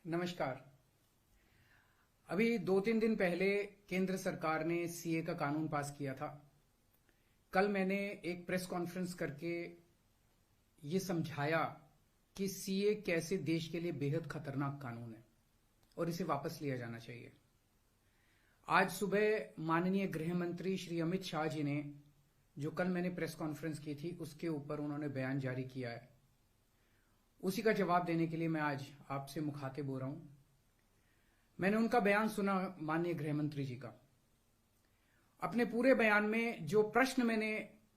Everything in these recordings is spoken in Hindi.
नमस्कार। अभी 2-3 दिन पहले केंद्र सरकार ने सीए का कानून पास किया था। कल मैंने एक प्रेस कॉन्फ्रेंस करके ये समझाया कि सीए कैसे देश के लिए बेहद खतरनाक कानून है और इसे वापस लिया जाना चाहिए। आज सुबह माननीय गृह मंत्री श्री अमित शाह जी ने, जो कल मैंने प्रेस कॉन्फ्रेंस की थी उसके ऊपर उन्होंने बयान जारी किया है, उसी का जवाब देने के लिए मैं आज आपसे मुखातिब हो रहा हूं। मैंने उनका बयान सुना, माननीय गृह मंत्री जी का। अपने पूरे बयान में जो प्रश्न मैंने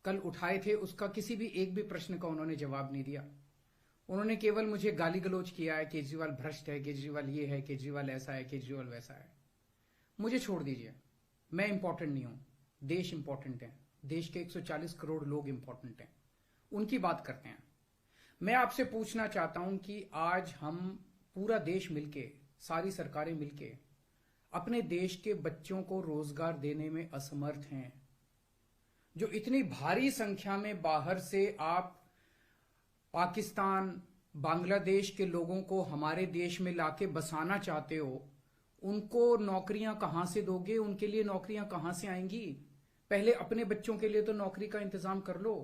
कल उठाए थे उसका किसी भी एक भी प्रश्न का उन्होंने जवाब नहीं दिया। उन्होंने केवल मुझे गाली गलौज किया है, केजरीवाल भ्रष्ट है, केजरीवाल ये है, केजरीवाल ऐसा है, केजरीवाल वैसा है। मुझे छोड़ दीजिए, मैं इंपॉर्टेंट नहीं हूं, देश इंपॉर्टेंट है। देश के 140 करोड़ लोग इंपॉर्टेंट हैं, उनकी बात करते हैं। मैं आपसे पूछना चाहता हूं कि आज हम पूरा देश मिलके, सारी सरकारें मिलके अपने देश के बच्चों को रोजगार देने में असमर्थ हैं। जो इतनी भारी संख्या में बाहर से आप पाकिस्तान, बांग्लादेश के लोगों को हमारे देश में लाके बसाना चाहते हो, उनको नौकरियां कहां से दोगे? उनके लिए नौकरियां कहां से आएंगी? पहले अपने बच्चों के लिए तो नौकरी का इंतजाम कर लो।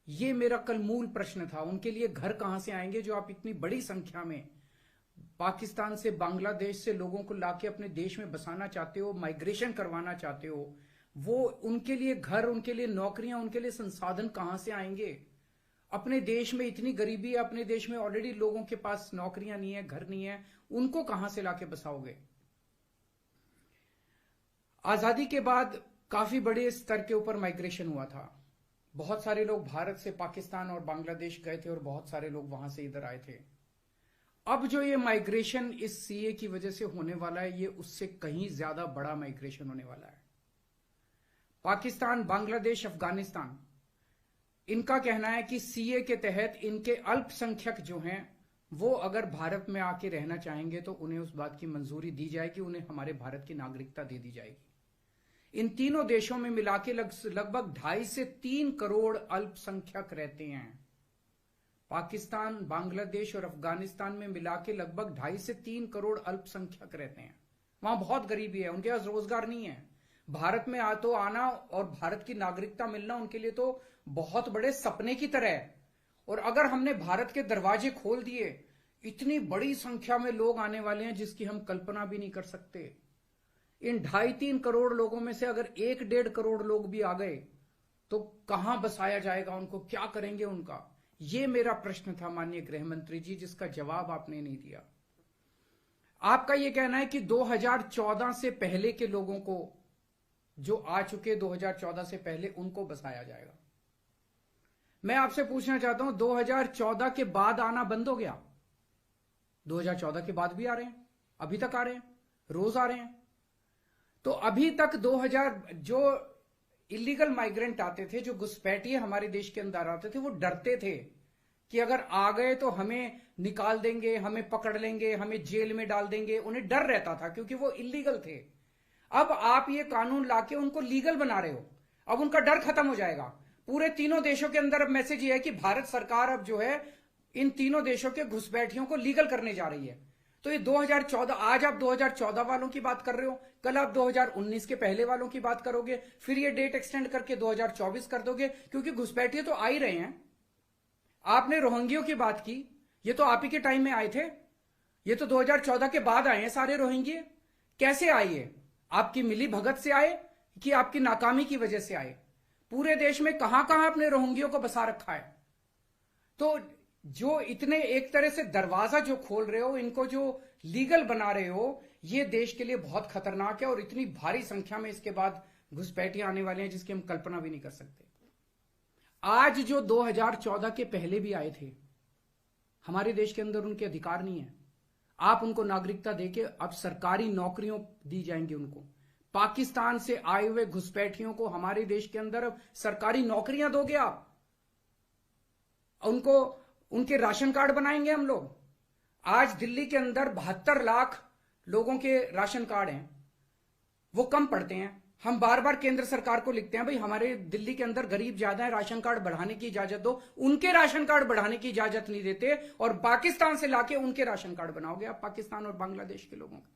ये मेरा कल मूल प्रश्न था। उनके लिए घर कहां से आएंगे जो आप इतनी बड़ी संख्या में पाकिस्तान से, बांग्लादेश से लोगों को लाके अपने देश में बसाना चाहते हो, माइग्रेशन करवाना चाहते हो? वो उनके लिए घर, उनके लिए नौकरियां, उनके लिए संसाधन कहां से आएंगे? अपने देश में इतनी गरीबी है, अपने देश में ऑलरेडी लोगों के पास नौकरियां नहीं है, घर नहीं है, उनको कहां से लाके बसाओगे? आजादी के बाद काफी बड़े स्तर के ऊपर माइग्रेशन हुआ था। बहुत सारे लोग भारत से पाकिस्तान और बांग्लादेश गए थे और बहुत सारे लोग वहां से इधर आए थे। अब जो ये माइग्रेशन इस सीए की वजह से होने वाला है, ये उससे कहीं ज्यादा बड़ा माइग्रेशन होने वाला है। पाकिस्तान, बांग्लादेश, अफगानिस्तान, इनका कहना है कि सीए के तहत इनके अल्पसंख्यक जो हैं वो अगर भारत में आके रहना चाहेंगे तो उन्हें उस बात की मंजूरी दी जाएगी, उन्हें हमारे भारत की नागरिकता दे दी जाएगी। इन तीनों देशों में मिलाके लगभग 2.5 से 3 करोड़ अल्पसंख्यक रहते हैं। पाकिस्तान, बांग्लादेश और अफगानिस्तान में मिलाके लगभग 2.5 से 3 करोड़ अल्पसंख्यक रहते हैं। वहां बहुत गरीबी है, उनके पास रोजगार नहीं है। भारत में आना और भारत की नागरिकता मिलना उनके लिए तो बहुत बड़े सपने की तरह है। और अगर हमने भारत के दरवाजे खोल दिए, इतनी बड़ी संख्या में लोग आने वाले हैं जिसकी हम कल्पना भी नहीं कर सकते। इन 2.5-3 करोड़ लोगों में से अगर 1-1.5 करोड़ लोग भी आ गए तो कहां बसाया जाएगा उनको? क्या करेंगे उनका? ये मेरा प्रश्न था माननीय गृह मंत्री जी, जिसका जवाब आपने नहीं दिया। आपका यह कहना है कि 2014 से पहले के लोगों को, जो आ चुके 2014 से पहले, उनको बसाया जाएगा। मैं आपसे पूछना चाहता हूं, 2014 के बाद आना बंद हो गया? 2014 के बाद भी आ रहे हैं, अभी तक आ रहे हैं, रोज आ रहे हैं। तो अभी तक 2000 जो इलीगल माइग्रेंट आते थे, जो घुसपैठिए हमारे देश के अंदर आते थे, वो डरते थे कि अगर आ गए तो हमें निकाल देंगे, हमें पकड़ लेंगे, हमें जेल में डाल देंगे। उन्हें डर रहता था क्योंकि वो इलीगल थे। अब आप ये कानून लाके उनको लीगल बना रहे हो, अब उनका डर खत्म हो जाएगा। पूरे तीनों देशों के अंदर अब मैसेज ये है कि भारत सरकार अब जो है इन तीनों देशों के घुसपैठियों को लीगल करने जा रही है। तो ये 2014, आज आप 2014 वालों की बात कर रहे हो, कल आप 2019 के पहले वालों की बात करोगे, फिर ये डेट एक्सटेंड करके 2024 कर दोगे, क्योंकि घुसपैठिए तो आ ही रहे हैं। आपने रोहिंग्यों की बात की, ये तो आप ही के टाइम में आए थे, ये तो 2014 के बाद आए हैं सारे रोहिंग्ये। कैसे आए? ये आपकी मिली भगत से आए कि आपकी नाकामी की वजह से आए? पूरे देश में कहां कहां आपने रोहिंग्यों को बसा रखा है? तो जो इतने एक तरह से दरवाजा जो खोल रहे हो, इनको जो लीगल बना रहे हो, ये देश के लिए बहुत खतरनाक है। और इतनी भारी संख्या में इसके बाद घुसपैठिए आने वाले हैं जिसकी हम कल्पना भी नहीं कर सकते। आज जो 2014 के पहले भी आए थे, हमारे देश के अंदर उनके अधिकार नहीं है। आप उनको नागरिकता देके अब सरकारी नौकरियों दी जाएंगी उनको। पाकिस्तान से आए हुए घुसपैठियों को हमारे देश के अंदर अब सरकारी नौकरियां दोगे आप, उनको उनके राशन कार्ड बनाएंगे हम लोग। आज दिल्ली के अंदर 72 लाख लोगों के राशन कार्ड हैं, वो कम पड़ते हैं। हम बार बार केंद्र सरकार को लिखते हैं, भाई हमारे दिल्ली के अंदर गरीब ज्यादा है, राशन कार्ड बढ़ाने की इजाजत दो। उनके राशन कार्ड बढ़ाने की इजाजत नहीं देते और पाकिस्तान से लाके उनके राशन कार्ड बनाओगे आप, पाकिस्तान और बांग्लादेश के लोगों के।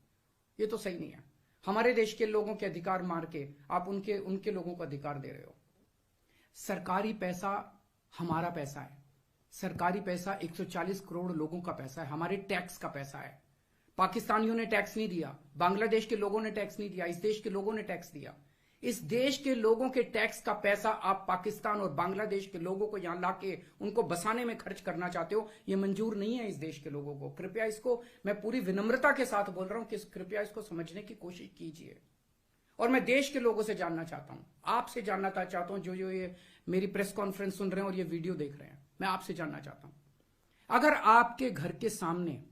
ये तो सही नहीं है। हमारे देश के लोगों के अधिकार मार के आप उनके लोगों को अधिकार दे रहे हो। सरकारी पैसा हमारा पैसा है। सरकारी पैसा 140 करोड़ लोगों का पैसा है, हमारे टैक्स का पैसा है। पाकिस्तानियों ने टैक्स नहीं दिया, बांग्लादेश के लोगों ने टैक्स नहीं दिया, इस देश के लोगों ने टैक्स दिया। इस देश के लोगों के टैक्स का पैसा आप पाकिस्तान और बांग्लादेश के लोगों को यहां लाके उनको बसाने में खर्च करना चाहते हो। यह मंजूर नहीं है इस देश के लोगों को। कृपया इसको, मैं पूरी विनम्रता के साथ बोल रहा हूं कि कृपया इसको समझने की कोशिश कीजिए। और मैं देश के लोगों से जानना चाहता हूं, आपसे जानना चाहता हूं, जो ये मेरी प्रेस कॉन्फ्रेंस सुन रहे हैं और ये वीडियो देख रहे हैं, मैं आपसे जानना चाहता हूं, अगर आपके घर के सामने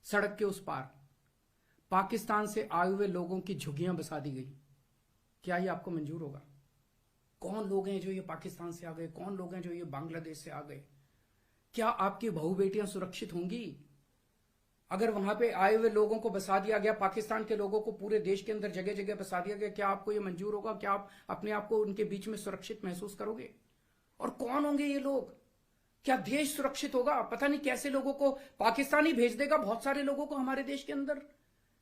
सड़क के उस पार पाकिस्तान से आए हुए लोगों की झुग्गियां बसा दी गई, क्या ये आपको मंजूर होगा? कौन लोग हैं जो ये पाकिस्तान से आ गए? कौन लोग हैं जो ये बांग्लादेश से आ गए? क्या आपकी बहू बेटियां सुरक्षित होंगी? अगर वहां पे आए हुए लोगों को बसा दिया गया, पाकिस्तान के लोगों को पूरे देश के अंदर जगह जगह बसा दिया गया, क्या आपको ये मंजूर होगा? क्या आप अपने आप को उनके बीच में सुरक्षित महसूस करोगे? और कौन होंगे ये लोग? क्या देश सुरक्षित होगा? पता नहीं कैसे लोगों को पाकिस्तान ही भेज देगा, बहुत सारे लोगों को हमारे देश के अंदर।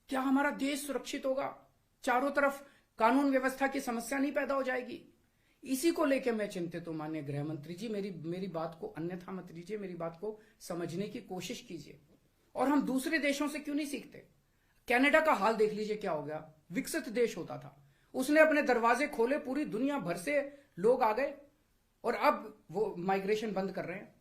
क्या हमारा देश सुरक्षित होगा? चारों तरफ कानून व्यवस्था की समस्या नहीं पैदा हो जाएगी? इसी को लेकर मैं चिंतित हूं। माननीय गृह मंत्री जी, मेरी बात को अन्यथा मत लीजिए, मेरी बात को समझने की कोशिश कीजिए। और हम दूसरे देशों से क्यों नहीं सीखते? कनाडा का हाल देख लीजिए, क्या हो गया। विकसित देश होता था, उसने अपने दरवाजे खोले, पूरी दुनिया भर से लोग आ गए और अब वो माइग्रेशन बंद कर रहे हैं।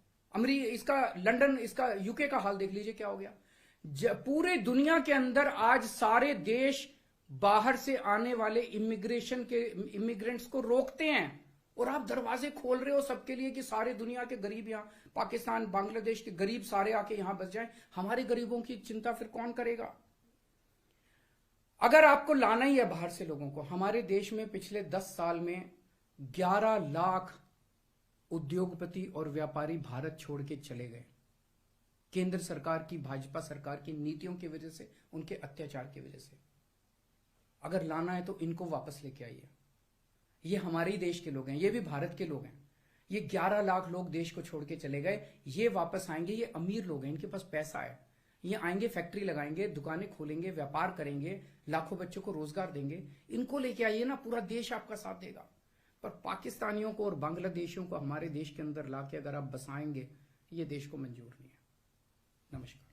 लंदन, इसका यूके का हाल देख लीजिए, क्या हो गया। पूरे दुनिया के अंदर आज सारे देश बाहर से आने वाले इमिग्रेंट्स को रोकते हैं और आप दरवाजे खोल रहे हो सबके लिए कि सारे दुनिया के गरीब यहां, पाकिस्तान बांग्लादेश के गरीब सारे आके यहां बस जाएं। हमारे गरीबों की चिंता फिर कौन करेगा? अगर आपको लाना ही है बाहर से लोगों को, हमारे देश में पिछले 10 साल में 11 लाख उद्योगपति और व्यापारी भारत छोड़ के चले गए। केंद्र सरकार की, भाजपा सरकार की नीतियों की वजह से, उनके अत्याचार की वजह से। अगर लाना है तो इनको वापस लेके आइए। ये हमारे ही देश के लोग हैं, ये भी भारत के लोग हैं। ये 11 लाख लोग देश को छोड़ के चले गए, ये वापस आएंगे। ये अमीर लोग हैं, इनके पास पैसा है। ये आएंगे, फैक्ट्री लगाएंगे, दुकानें खोलेंगे, व्यापार करेंगे, लाखों बच्चों को रोजगार देंगे। इनको लेके आइए ना, पूरा देश आपका साथ देगा। पर पाकिस्तानियों को और बांग्लादेशियों को हमारे देश के अंदर लाके अगर आप बसाएंगे, ये देश को मंजूर नहीं है। नमस्कार।